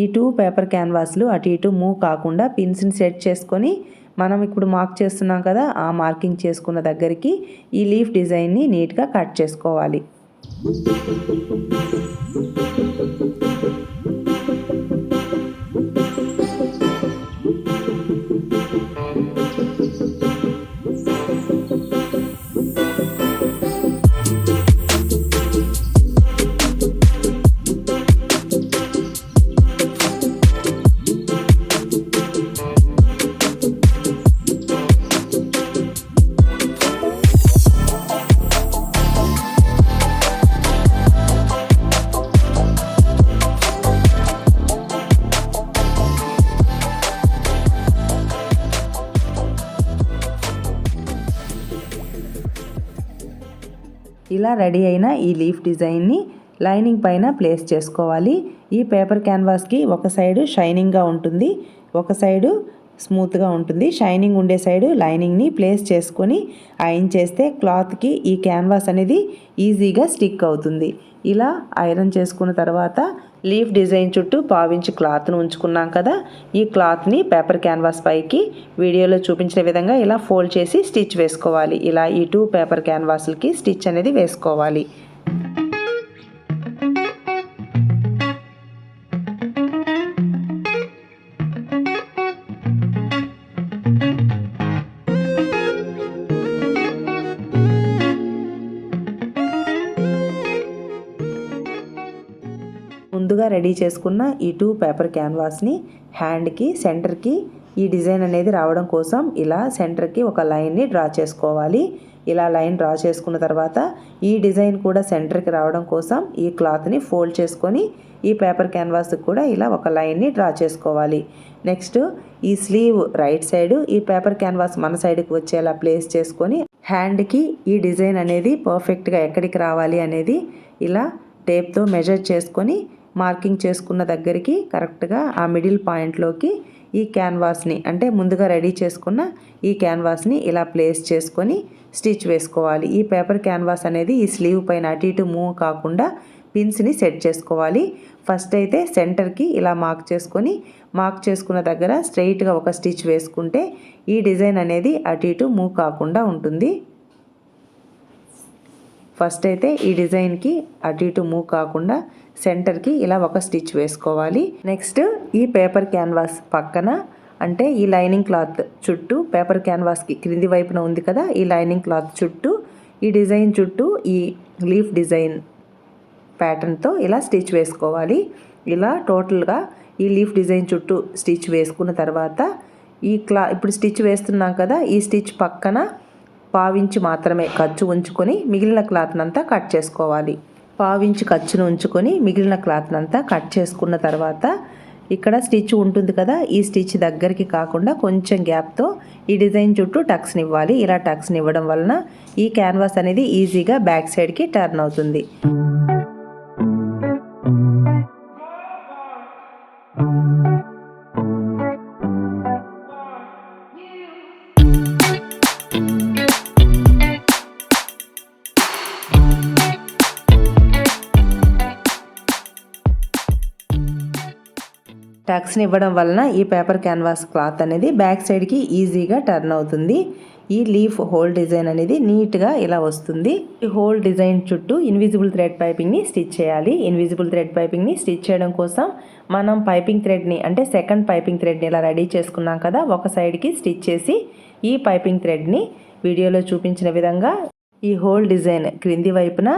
ఈ 2 పేపర్ క్యాన్వాస్లు అటు ఇటు మూవ్ కాకుండా పిన్స్ని సెట్ చేసుకొని మనం ఇప్పుడు మార్క్ చేస్తున్నాం కదా, ఆ మార్కింగ్ చేసుకున్న దగ్గరికి ఈ లీఫ్ డిజైన్ని నీట్గా కట్ చేసుకోవాలి. ఇలా రెడీ అయిన ఈ లీఫ్ డిజైన్ని లైనింగ్ పైన ప్లేస్ చేసుకోవాలి. ఈ పేపర్ క్యాన్వాస్కి ఒక సైడు షైనింగ్గా ఉంటుంది, ఒక సైడు స్మూత్గా ఉంటుంది. షైనింగ్ ఉండే సైడు లైనింగ్ని ప్లేస్ చేసుకొని ఐరన్ చేస్తే క్లాత్కి ఈ క్యాన్వాస్ అనేది ఈజీగా స్టిక్ అవుతుంది. ఇలా ఐరన్ చేసుకున్న తర్వాత లీఫ్ డిజైన్ చుట్టూ 1/4 ఇంచ్ క్లాత్ను ఉంచుకున్నాం కదా, ఈ క్లాత్ని పేపర్ క్యాన్వాస్ పైకి వీడియోలో చూపించిన విధంగా ఇలా ఫోల్డ్ చేసి స్టిచ్ వేసుకోవాలి. ఇలా ఈ 2 పేపర్ క్యాన్వాస్లకి స్టిచ్ అనేది వేసుకోవాలి. ముందుగా రెడీ చేసుకున్న ఈ 2 పేపర్ క్యాన్వాస్ని హ్యాండ్కి సెంటర్కి ఈ డిజైన్ అనేది రావడం కోసం ఇలా సెంటర్కి ఒక లైన్ని డ్రా చేసుకోవాలి. ఇలా లైన్ డ్రా చేసుకున్న తర్వాత ఈ డిజైన్ కూడా సెంటర్కి రావడం కోసం ఈ క్లాత్ని ఫోల్డ్ చేసుకొని ఈ పేపర్ క్యాన్వాస్కి కూడా ఇలా ఒక లైన్ని డ్రా చేసుకోవాలి. నెక్స్ట్ ఈ స్లీవ్ రైట్ సైడ్ ఈ పేపర్ క్యాన్వాస్ మన సైడ్కి వచ్చేలా ప్లేస్ చేసుకొని హ్యాండ్కి ఈ డిజైన్ అనేది పర్ఫెక్ట్గా ఎక్కడికి రావాలి అనేది ఇలా టేప్తో మెజర్ చేసుకొని మార్కింగ్ చేసుకున్న దగ్గరికి కరెక్ట్గా ఆ మిడిల్ పాయింట్లోకి ఈ క్యాన్వాస్ని అంటే ముందుగా రెడీ చేసుకున్న ఈ క్యాన్వాస్ని ఇలా ప్లేస్ చేసుకొని స్టిచ్ వేసుకోవాలి. ఈ పేపర్ క్యాన్వాస్ అనేది ఈ స్లీవ్ పైన అటు ఇటు మూవ్ కాకుండా పిన్స్ని సెట్ చేసుకోవాలి. ఫస్ట్ అయితే సెంటర్కి ఇలా మార్క్ చేసుకున్న దగ్గర స్ట్రైట్గా ఒక స్టిచ్ వేసుకుంటే ఈ డిజైన్ అనేది అటు ఇటు మూవ్ కాకుండా ఉంటుంది. ఫస్ట్ అయితే ఈ డిజైన్కి అటు ఇటు మూవ్ కాకుండా సెంటర్కి ఇలా ఒక స్టిచ్ వేసుకోవాలి. నెక్స్ట్ ఈ పేపర్ క్యాన్వాస్ పక్కన అంటే ఈ లైనింగ్ క్లాత్ చుట్టూ పేపర్ క్యాన్వాస్కి క్రింది వైపున ఉంది కదా, ఈ లైనింగ్ క్లాత్ చుట్టూ ఈ డిజైన్ చుట్టూ ఈ లీఫ్ డిజైన్ ప్యాటర్న్తో ఇలా స్టిచ్ వేసుకోవాలి. ఇలా టోటల్గా ఈ లీఫ్ డిజైన్ చుట్టూ స్టిచ్ వేసుకున్న తర్వాత ఇప్పుడు స్టిచ్ వేస్తున్నాం కదా, ఈ స్టిచ్ పక్కన 1/4 ఇంచ్ మాత్రమే ఖర్చు ఉంచుకొని మిగిలిన క్లాత్నంతా కట్ చేసుకోవాలి. 1/4 ఇంచ్ ఖర్చును ఉంచుకొని మిగిలిన క్లాత్నంతా కట్ చేసుకున్న తర్వాత ఇక్కడ స్టిచ్ ఉంటుంది కదా, ఈ స్టిచ్ దగ్గరికి కాకుండా కొంచెం గ్యాప్తో ఈ డిజైన్ చుట్టూ టక్స్ని ఇవ్వాలి. ఇలా టక్స్ని ఇవ్వడం వలన ఈ క్యాన్వాస్ అనేది ఈజీగా బ్యాక్ సైడ్కి టర్న్ అవుతుంది. టక్స్ని ఇవ్వడం వలన ఈ పేపర్ క్యాన్వాస్ క్లాత్ అనేది బ్యాక్ సైడ్కి ఈజీగా టర్న్ అవుతుంది. ఈ లీఫ్ హోల్ డిజైన్ అనేది నీట్గా ఇలా వస్తుంది. ఈ హోల్ డిజైన్ చుట్టూ ఇన్విజిబుల్ థ్రెడ్ పైపింగ్ని స్టిచ్ చేయాలి. ఇన్విజిబుల్ థ్రెడ్ పైపింగ్ని స్టిచ్ చేయడం కోసం మనం పైపింగ్ థ్రెడ్ని అంటే సెకండ్ పైపింగ్ థ్రెడ్ని ఇలా రెడీ చేసుకున్నాం కదా, ఒక సైడ్కి స్టిచ్ చేసి ఈ పైపింగ్ థ్రెడ్ని వీడియోలో చూపించిన విధంగా ఈ హోల్ డిజైన్ క్రింది వైపున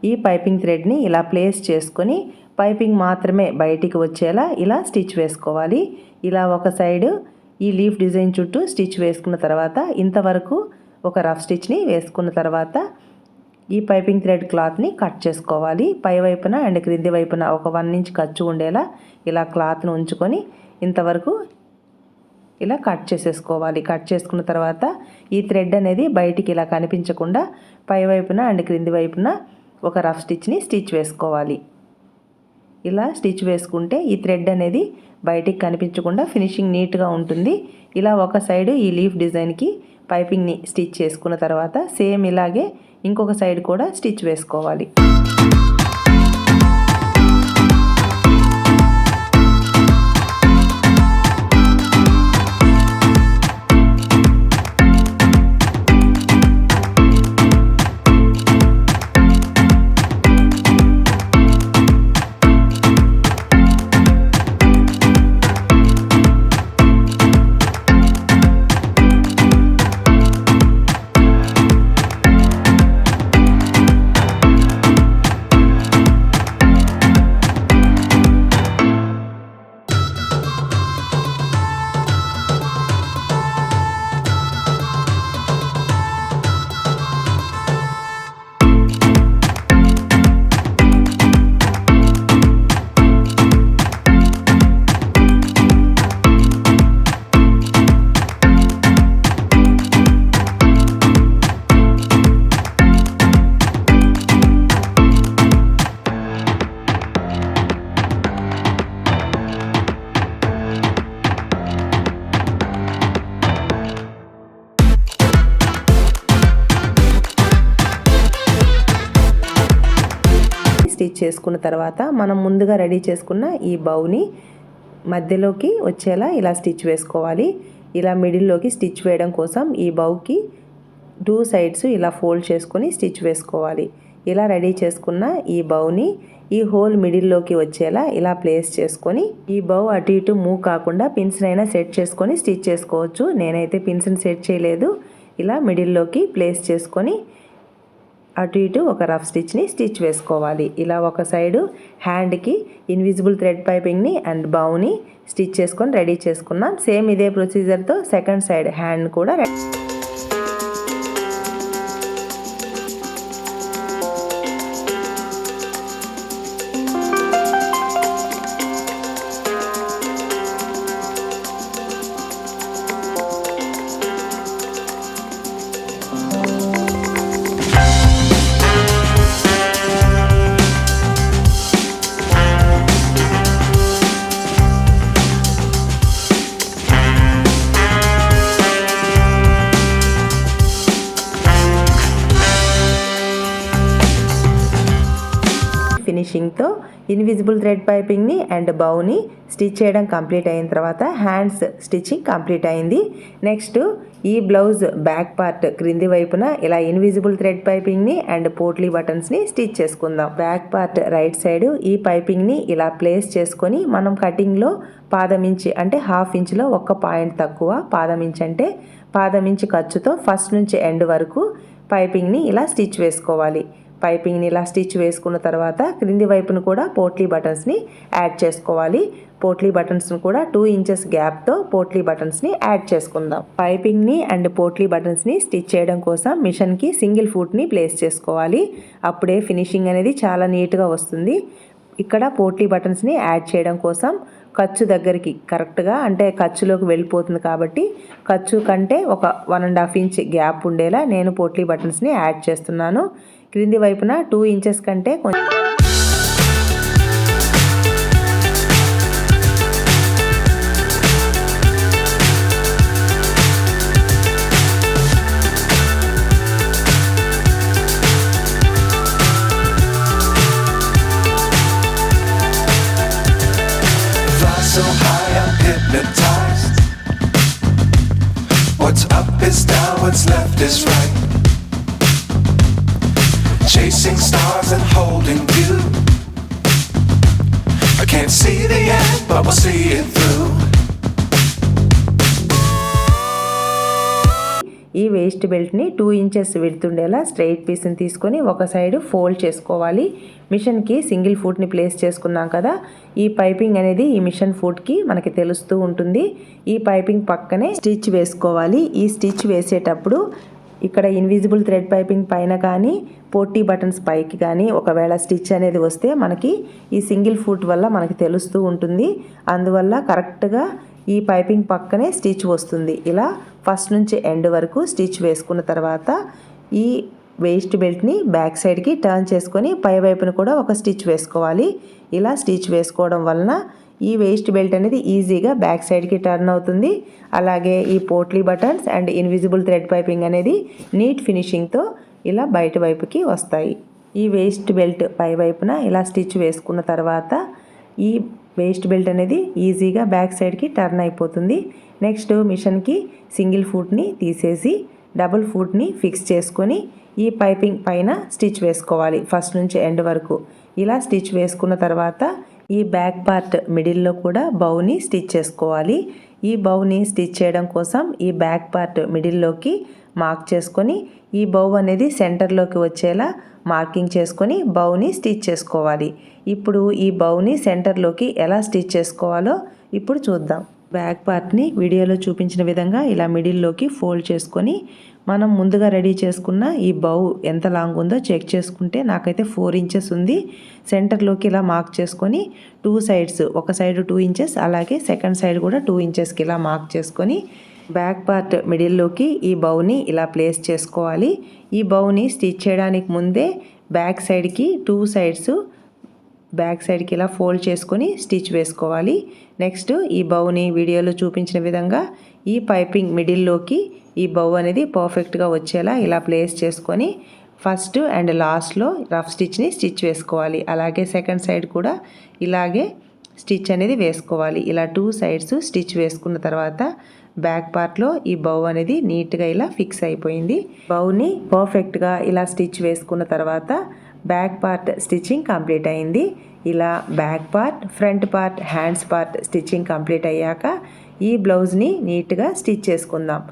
ఈ పైపింగ్ థ్రెడ్ని ఇలా ప్లేస్ చేసుకొని పైపింగ్ మాత్రమే బయటికి వచ్చేలా ఇలా స్టిచ్ వేసుకోవాలి. ఇలా ఒక సైడు ఈ లీఫ్ డిజైన్ చుట్టూ స్టిచ్ వేసుకున్న తర్వాత ఇంతవరకు ఒక రఫ్ స్టిచ్ని వేసుకున్న తర్వాత ఈ పైపింగ్ థ్రెడ్ క్లాత్ని కట్ చేసుకోవాలి. పై వైపున అండ్ క్రింది వైపున ఒక 1 ఇంచ్ ఖర్చు ఉండేలా ఇలా క్లాత్ను ఉంచుకొని ఇంతవరకు ఇలా కట్ చేసేసుకోవాలి. కట్ చేసుకున్న తర్వాత ఈ థ్రెడ్ అనేది బయటికి ఇలా కనిపించకుండా పై వైపున అండ్ క్రింది వైపున ఒక రఫ్ స్టిచ్ని స్టిచ్ వేసుకోవాలి. ఇలా స్టిచ్ వేసుకుంటే ఈ థ్రెడ్ అనేది బయటికి కనిపించకుండా ఫినిషింగ్ నీట్గా ఉంటుంది. ఇలా ఒక సైడు ఈ లీఫ్ డిజైన్కి పైపింగ్ని స్టిచ్ చేసుకున్న తర్వాత సేమ్ ఇలాగే ఇంకొక సైడ్ కూడా స్టిచ్ వేసుకోవాలి. స్టిచ్ చేసుకున్న తర్వాత మనం ముందుగా రెడీ చేసుకున్న ఈ బౌని మధ్యలోకి వచ్చేలా ఇలా స్టిచ్ వేసుకోవాలి. ఇలా మిడిల్లోకి స్టిచ్ వేయడం కోసం ఈ బౌకి 2 సైడ్స్ ఇలా ఫోల్డ్ చేసుకొని స్టిచ్ వేసుకోవాలి. ఇలా రెడీ చేసుకున్న ఈ బౌని ఈ హోల్ మిడిల్లోకి వచ్చేలా ఇలా ప్లేస్ చేసుకొని ఈ బౌ అటు ఇటు మూవ్ కాకుండా పిన్స్ని అయినా సెట్ చేసుకొని స్టిచ్ చేసుకోవచ్చు. నేనైతే పిన్స్ని సెట్ చేయలేదు. ఇలా మిడిల్లోకి ప్లేస్ చేసుకొని అటు ఇటు ఒక రఫ్ స్టిచ్ని స్టిచ్ వేసుకోవాలి. ఇలా ఒక సైడు హ్యాండ్కి ఇన్విజిబుల్ థ్రెడ్ పైపింగ్ని అండ్ బౌని స్టిచ్ చేసుకొని రెడీ చేసుకున్నాం. సేమ్ ఇదే ప్రొసీజర్తో సెకండ్ సైడ్ హ్యాండ్ కూడా ఫినిషింగ్తో ఇన్విజిబుల్ థ్రెడ్ పైపింగ్ని అండ్ బౌని స్టిచ్ చేయడం కంప్లీట్ అయిన తర్వాత హ్యాండ్స్ స్టిచ్చింగ్ కంప్లీట్ అయింది. నెక్స్ట్ ఈ బ్లౌజ్ బ్యాక్ పార్ట్ క్రింది వైపున ఇలా ఇన్విజిబుల్ థ్రెడ్ పైపింగ్ని అండ్ పోట్లీ బటన్స్ని స్టిచ్ చేసుకుందాం. బ్యాక్ పార్ట్ రైట్ సైడ్ ఈ పైపింగ్ని ఇలా ప్లేస్ చేసుకొని మనం కటింగ్లో పాదం ఇంచ్ అంటే 1/2 ఇంచ్లో 1 పాయింట్ తక్కువ, పాదం ఇంచ్ అంటే పాదం ఇంచ్ ఖర్చుతో ఫస్ట్ నుంచి ఎండ్ వరకు పైపింగ్ని ఇలా స్టిచ్ వేసుకోవాలి. పైపింగ్ని ఇలా స్టిచ్ వేసుకున్న తర్వాత క్రింది వైపును కూడా పోట్లీ బటన్స్ని యాడ్ చేసుకోవాలి. పోట్లీ బటన్స్ని కూడా 2 ఇంచెస్ గ్యాప్తో పోట్లీ బటన్స్ని యాడ్ చేసుకుందాం. పైపింగ్ని అండ్ పోట్లీ బటన్స్ని స్టిచ్ చేయడం కోసం మిషన్కి సింగిల్ ఫుట్ని ప్లేస్ చేసుకోవాలి. అప్పుడే ఫినిషింగ్ అనేది చాలా నీట్గా వస్తుంది. ఇక్కడ పోట్లీ బటన్స్ని యాడ్ చేయడం కోసం ఖర్చు దగ్గరికి కరెక్ట్గా అంటే ఖర్చులోకి వెళ్ళిపోతుంది కాబట్టి ఖర్చు కంటే ఒక 1.5 ఇంచ్ గ్యాప్ ఉండేలా నేను పోట్లీ బటన్స్ని యాడ్ చేస్తున్నాను. క్రింది వైపున 2 ఇంచెస్ కంటే కొంచెం so high I'm hypnotized. What's up is down, what's left is right. Chasing stars and holding you. I can't see the end, but we'll see it through. ఈ వేస్ట్ బెల్ట్ని 2 ఇంచెస్ విడుతుండేలా స్ట్రైట్ పీస్ని తీసుకొని ఒక సైడ్ ఫోల్డ్ చేసుకోవాలి. మిషన్కి సింగిల్ ఫుట్ని ప్లేస్ చేసుకున్నాం కదా, ఈ పైపింగ్ అనేది ఈ మిషన్ ఫుట్కి మనకి తెలుస్తూ ఉంటుంది. ఈ పైపింగ్ పక్కనే స్టిచ్ వేసుకోవాలి. ఈ స్టిచ్ వేసేటప్పుడు ఇక్కడ ఇన్విజిబుల్ థ్రెడ్ పైపింగ్ పైన కానీ పోటీ బటన్స్ పైకి కానీ ఒకవేళ స్టిచ్ అనేది వస్తే మనకి ఈ సింగిల్ ఫుట్ వల్ల మనకి తెలుస్తూ ఉంటుంది. అందువల్ల కరెక్ట్గా ఈ పైపింగ్ పక్కనే స్టిచ్ వస్తుంది. ఇలా ఫస్ట్ నుంచి ఎండ్ వరకు స్టిచ్ వేసుకున్న తర్వాత ఈ వేస్ట్ బెల్ట్ని బ్యాక్ సైడ్కి టర్న్ చేసుకొని పై వైపున కూడా ఒక స్టిచ్ వేసుకోవాలి. ఇలా స్టిచ్ వేసుకోవడం వలన ఈ వేస్ట్ బెల్ట్ అనేది ఈజీగా బ్యాక్ సైడ్కి టర్న్ అవుతుంది. అలాగే ఈ potli buttons and invisible thread piping అనేది నీట్ ఫినిషింగ్తో ఇలా బయట వైపుకి వస్తాయి. ఈ వేస్ట్ బెల్ట్ పై వైపున ఇలా స్టిచ్ వేసుకున్న తర్వాత ఈ వేస్ట్ బెల్ట్ అనేది ఈజీగా బ్యాక్ సైడ్కి టర్న్ అయిపోతుంది. నెక్స్ట్ మిషన్కి సింగిల్ ఫుట్ని తీసేసి డబుల్ ఫుట్ని ఫిక్స్ చేసుకొని ఈ పైపింగ్ పైన స్టిచ్ వేసుకోవాలి ఫస్ట్ నుంచి ఎండ్ వరకు. ఇలా స్టిచ్ వేసుకున్న తర్వాత ఈ బ్యాక్ పార్ట్ మిడిల్లో కూడా బౌని స్టిచ్ చేసుకోవాలి. ఈ బౌని స్టిచ్ చేయడం కోసం ఈ బ్యాక్ పార్ట్ మిడిల్లోకి మార్క్ చేసుకొని ఈ బౌ అనేది సెంటర్లోకి వచ్చేలా మార్కింగ్ చేసుకొని బౌని స్టిచ్ చేసుకోవాలి. ఇప్పుడు ఈ బౌని సెంటర్లోకి ఎలా స్టిచ్ చేసుకోవాలో ఇప్పుడు చూద్దాం. బ్యాక్ పార్ట్ని వీడియోలో చూపించిన విధంగా ఇలా మిడిల్లోకి ఫోల్డ్ చేసుకొని మనం ముందుగా రెడీ చేసుకున్న ఈ బౌ ఎంత లాంగ్ ఉందో చెక్ చేసుకుంటే నాకైతే 4 ఇంచెస్ ఉంది. సెంటర్లోకి ఇలా మార్క్ చేసుకొని 2 సైడ్స్, ఒక సైడ్ 2 ఇంచెస్ అలాగే సెకండ్ సైడ్ కూడా 2 ఇంచెస్కి ఇలా మార్క్ చేసుకొని బ్యాక్ పార్ట్ మిడిల్లోకి ఈ బౌని ఇలా ప్లేస్ చేసుకోవాలి. ఈ బౌని స్టిచ్ చేయడానికి ముందే బ్యాక్ సైడ్కి 2 సైడ్స్ బ్యాక్ సైడ్కి ఇలా ఫోల్డ్ చేసుకొని స్టిచ్ వేసుకోవాలి. నెక్స్ట్ ఈ బౌని వీడియోలో చూపించిన విధంగా ఈ పైపింగ్ మిడిల్లోకి ఈ బౌ అనేది పర్ఫెక్ట్గా వచ్చేలా ఇలా ప్లేస్ చేసుకొని ఫస్ట్ అండ్ లాస్ట్లో రఫ్ స్టిచ్ని స్టిచ్ వేసుకోవాలి. అలాగే సెకండ్ సైడ్ కూడా ఇలాగే స్టిచ్ అనేది వేసుకోవాలి. ఇలా 2 సైడ్స్ స్టిచ్ వేసుకున్న తర్వాత బ్యాక్ పార్ట్లో ఈ బౌ అనేది నీట్గా ఇలా ఫిక్స్ అయిపోయింది. బౌని పర్ఫెక్ట్గా ఇలా స్టిచ్ వేసుకున్న తర్వాత బ్యాక్ పార్ట్ స్టిచ్చింగ్ కంప్లీట్ అయింది. ఇలా back part, front part, hands part stitching complete అయ్యాక ఈ బ్లౌజ్ని నీట్గా స్టిచ్ చేసుకుందాం.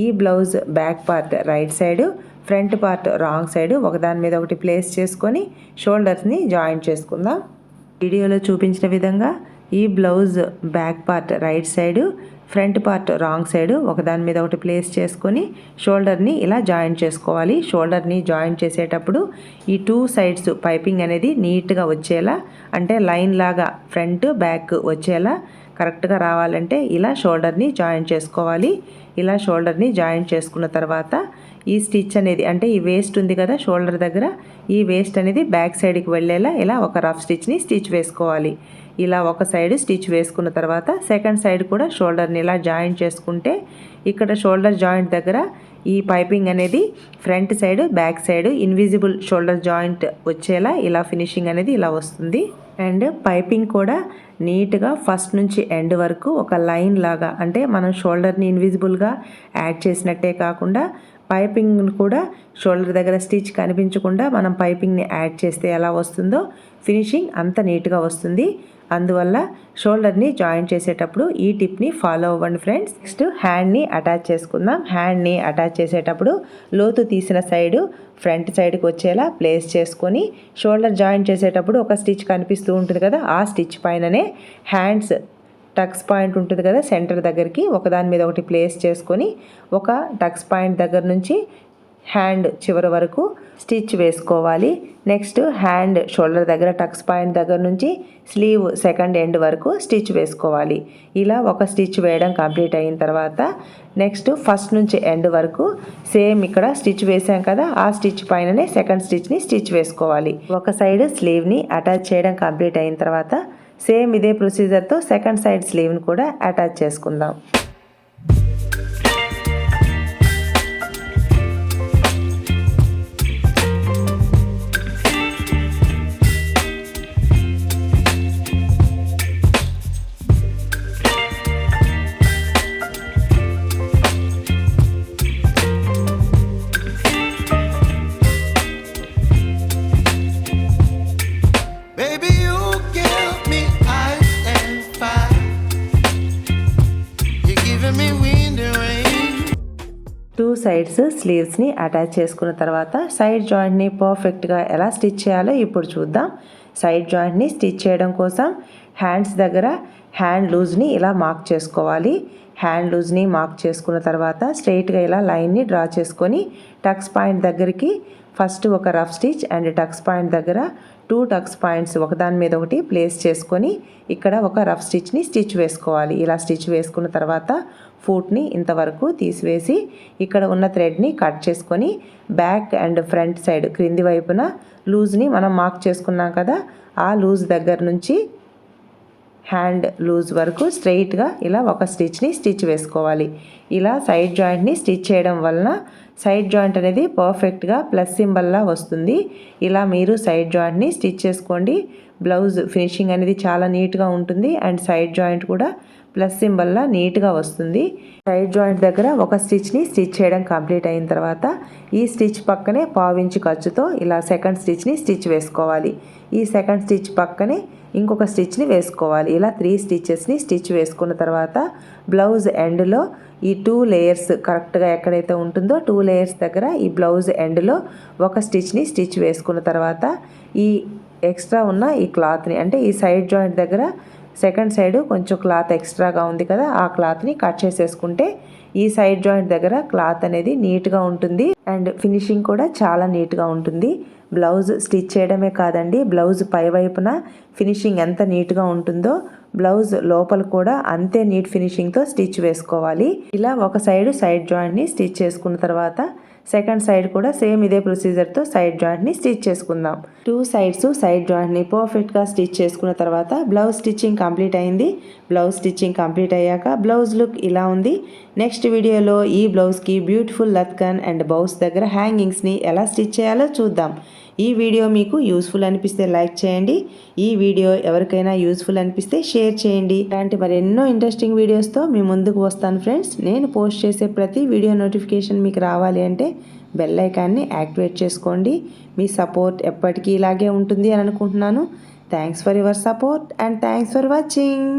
ఈ blouse back part right side, front part wrong side ఒకదాని మీద ఒకటి ప్లేస్ చేసుకొని షోల్డర్స్ని జాయింట్ చేసుకుందాం. వీడియోలో చూపించిన విధంగా ఈ blouse back part right side, front part wrong side ఒకదాని మీద ఒకటి ప్లేస్ చేసుకొని షోల్డర్ని ఇలా జాయింట్ చేసుకోవాలి. షోల్డర్ని జాయింట్ చేసేటప్పుడు ఈ 2 సైడ్స్ పైపింగ్ అనేది నీట్గా వచ్చేలా, అంటే లైన్ లాగా ఫ్రంట్ బ్యాక్ వచ్చేలా కరెక్ట్గా రావాలంటే ఇలా షోల్డర్ని జాయింట్ చేసుకోవాలి. ఇలా షోల్డర్ని జాయింట్ చేసుకున్న తర్వాత ఈ స్టిచ్ అనేది, అంటే ఈ వేస్ట్ ఉంది కదా షోల్డర్ దగ్గర, ఈ వేస్ట్ అనేది బ్యాక్ సైడ్కి వెళ్ళేలా ఇలా ఒక రఫ్ స్టిచ్ని స్టిచ్ వేసుకోవాలి. ఇలా ఒక సైడ్ స్టిచ్ వేసుకున్న తర్వాత సెకండ్ సైడ్ కూడా షోల్డర్ని ఇలా జాయింట్ చేసుకుంటే ఇక్కడ షోల్డర్ జాయింట్ దగ్గర ఈ పైపింగ్ అనేది front side back side invisible shoulder joint వచ్చేలా ఇలా ఫినిషింగ్ అనేది ఇలా వస్తుంది. అండ్ పైపింగ్ కూడా నీట్గా ఫస్ట్ నుంచి ఎండ్ వరకు ఒక లైన్ లాగా, అంటే మనం షోల్డర్ని ఇన్విజిబుల్గా యాడ్ చేసినట్టే కాకుండా పైపింగ్ కూడా షోల్డర్ దగ్గర స్టిచ్ కనిపించకుండా మనం పైపింగ్ని యాడ్ చేస్తే ఎలా వస్తుందో ఫినిషింగ్ అంత నీట్గా వస్తుంది. అందువల్ల షోల్డర్ని జాయింట్ చేసేటప్పుడు ఈ టిప్ని ఫాలో అవ్వండి ఫ్రెండ్స్. నెక్స్ట్ హ్యాండ్ని అటాచ్ చేసుకుందాం. హ్యాండ్ని అటాచ్ చేసేటప్పుడు లోతు తీసిన సైడు ఫ్రంట్ సైడ్కి వచ్చేలా ప్లేస్ చేసుకొని షోల్డర్ జాయింట్ చేసేటప్పుడు ఒక స్టిచ్ కనిపిస్తూ ఉంటుంది కదా, ఆ స్టిచ్ పైననే హ్యాండ్స్ టక్స్ పాయింట్ ఉంటుంది కదా సెంటర్ దగ్గరికి ఒకదాని మీద ఒకటి ప్లేస్ చేసుకొని ఒక టక్స్ పాయింట్ దగ్గర నుంచి హ్యాండ్ చివరి వరకు స్టిచ్ వేసుకోవాలి. నెక్స్ట్ హ్యాండ్ షోల్డర్ దగ్గర టక్స్ పాయింట్ దగ్గర నుంచి స్లీవ్ సెకండ్ ఎండ్ వరకు స్టిచ్ వేసుకోవాలి. ఇలా ఒక స్టిచ్ వేయడం కంప్లీట్ అయిన తర్వాత నెక్స్ట్ ఫస్ట్ నుంచి ఎండ్ వరకు సేమ్ ఇక్కడ స్టిచ్ వేసాం కదా, ఆ స్టిచ్ పైననే సెకండ్ స్టిచ్ని స్టిచ్ వేసుకోవాలి. ఒక సైడ్ స్లీవ్ని అటాచ్ చేయడం కంప్లీట్ అయిన తర్వాత సేమ్ ఇదే ప్రొసీజర్తో సెకండ్ సైడ్ స్లీవ్ని కూడా అటాచ్ చేసుకుందాం. సైడ్స్ స్లీవ్స్ని అటాచ్ చేసుకున్న తర్వాత సైడ్ జాయింట్ని పర్ఫెక్ట్గా ఎలా స్టిచ్ చేయాలో ఇప్పుడు చూద్దాం. సైడ్ జాయింట్ని స్టిచ్ చేయడం కోసం హ్యాండ్స్ దగ్గర హ్యాండ్ లూజ్ని ఇలా మార్క్ చేసుకోవాలి. హ్యాండ్ లూజ్ని మార్క్ చేసుకున్న తర్వాత స్ట్రైట్గా ఇలా లైన్ని డ్రా చేసుకొని టక్స్ పాయింట్ దగ్గరికి ఫస్ట్ ఒక rough stitch and Tux point దగ్గర 2 టక్స్ పాయింట్స్ ఒకదాని మీద ఒకటి ప్లేస్ చేసుకొని ఇక్కడ ఒక రఫ్ స్టిచ్ని స్టిచ్ వేసుకోవాలి. ఇలా స్టిచ్ వేసుకున్న తర్వాత ఫూట్ని ఇంతవరకు తీసివేసి ఇక్కడ ఉన్న థ్రెడ్ని కట్ చేసుకొని బ్యాక్ అండ్ ఫ్రంట్ సైడ్ క్రింది వైపున లూజ్ని మనం మార్క్ చేసుకున్నాం కదా, ఆ లూజ్ దగ్గర నుంచి హ్యాండ్ లూజ్ వరకు స్ట్రైట్గా ఇలా ఒక స్టిచ్ని స్టిచ్ వేసుకోవాలి. ఇలా సైడ్ జాయింట్ని స్టిచ్ చేయడం వలన సైడ్ జాయింట్ అనేది పర్ఫెక్ట్గా ప్లస్ సింబల్లా వస్తుంది. ఇలా మీరు సైడ్ జాయింట్ని స్టిచ్ చేసుకోండి. బ్లౌజ్ ఫినిషింగ్ అనేది చాలా నీట్గా ఉంటుంది అండ్ సైడ్ జాయింట్ కూడా ప్లస్ సింబల్లా నీట్గా వస్తుంది. సైడ్ జాయింట్ దగ్గర ఒక స్టిచ్ని స్టిచ్ చేయడం కంప్లీట్ అయిన తర్వాత ఈ స్టిచ్ పక్కనే 1/2 ఇంచు ఖర్చుతో ఇలా సెకండ్ స్టిచ్ని స్టిచ్ వేసుకోవాలి. ఈ సెకండ్ స్టిచ్ పక్కనే ఇంకొక స్టిచ్ని వేసుకోవాలి. ఇలా 3 స్టిచెస్ని స్టిచ్ వేసుకున్న తర్వాత బ్లౌజ్ ఎండ్లో ఈ 2 లేయర్స్ కరెక్ట్గా ఎక్కడైతే ఉంటుందో 2 లేయర్స్ దగ్గర ఈ బ్లౌజ్ ఎండ్లో ఒక స్టిచ్ని స్టిచ్ వేసుకున్న తర్వాత ఈ ఎక్స్ట్రా ఉన్న ఈ క్లాత్ని అంటే ఈ సైడ్ జాయింట్ దగ్గర సెకండ్ సైడ్ కొంచెం క్లాత్ ఎక్స్ట్రాగా ఉంది కదా, ఆ క్లాత్ని కట్ చేసేసుకుంటే ఈ సైడ్ జాయింట్ దగ్గర క్లాత్ అనేది నీట్గా ఉంటుంది అండ్ ఫినిషింగ్ కూడా చాలా నీట్గా ఉంటుంది. బ్లౌజ్ స్టిచ్ చేయడమే కాదండి, బ్లౌజ్ పై వైపున ఫినిషింగ్ ఎంత నీట్గా ఉంటుందో బ్లౌజ్ లోపల కూడా అంతే నీట్ ఫినిషింగ్తో స్టిచ్ వేసుకోవాలి. ఇలా ఒక సైడ్ జాయింట్ని స్టిచ్ చేసుకున్న తర్వాత సెకండ్ సైడ్ కూడా సేమ్ ఇదే ప్రొసీజర్తో సైడ్ జాయింట్ని స్టిచ్ చేసుకుందాం. 2 సైడ్స్ సైడ్ జాయింట్ని పర్ఫెక్ట్గా స్టిచ్ చేసుకున్న తర్వాత బ్లౌజ్ స్టిచ్చింగ్ కంప్లీట్ అయింది. బ్లౌజ్ స్టిచ్చింగ్ కంప్లీట్ అయ్యాక బ్లౌజ్ లుక్ ఇలా ఉంది. నెక్స్ట్ వీడియోలో ఈ బ్లౌజ్కి బ్యూటిఫుల్ లత్కన్ అండ్ బౌస్ దగ్గర హ్యాంగింగ్స్ని ఎలా స్టిచ్ చేయాలో చూద్దాం. ఈ వీడియో మీకు యూస్ఫుల్ అనిపిస్తే లైక్ చేయండి. ఈ వీడియో ఎవరికైనా యూస్ఫుల్ అనిపిస్తే షేర్ చేయండి. ఇలాంటి మరెన్నో ఇంట్రెస్టింగ్ వీడియోస్తో మీ ముందుకు వస్తాను ఫ్రెండ్స్. నేను పోస్ట్ చేసే ప్రతి వీడియో నోటిఫికేషన్ మీకు రావాలి అంటే బెల్ ఐకాన్ని యాక్టివేట్ చేసుకోండి. మీ సపోర్ట్ ఎప్పటికీ ఇలాగే ఉంటుంది అని అనుకుంటున్నాను. Thanks for your support and thanks for watching.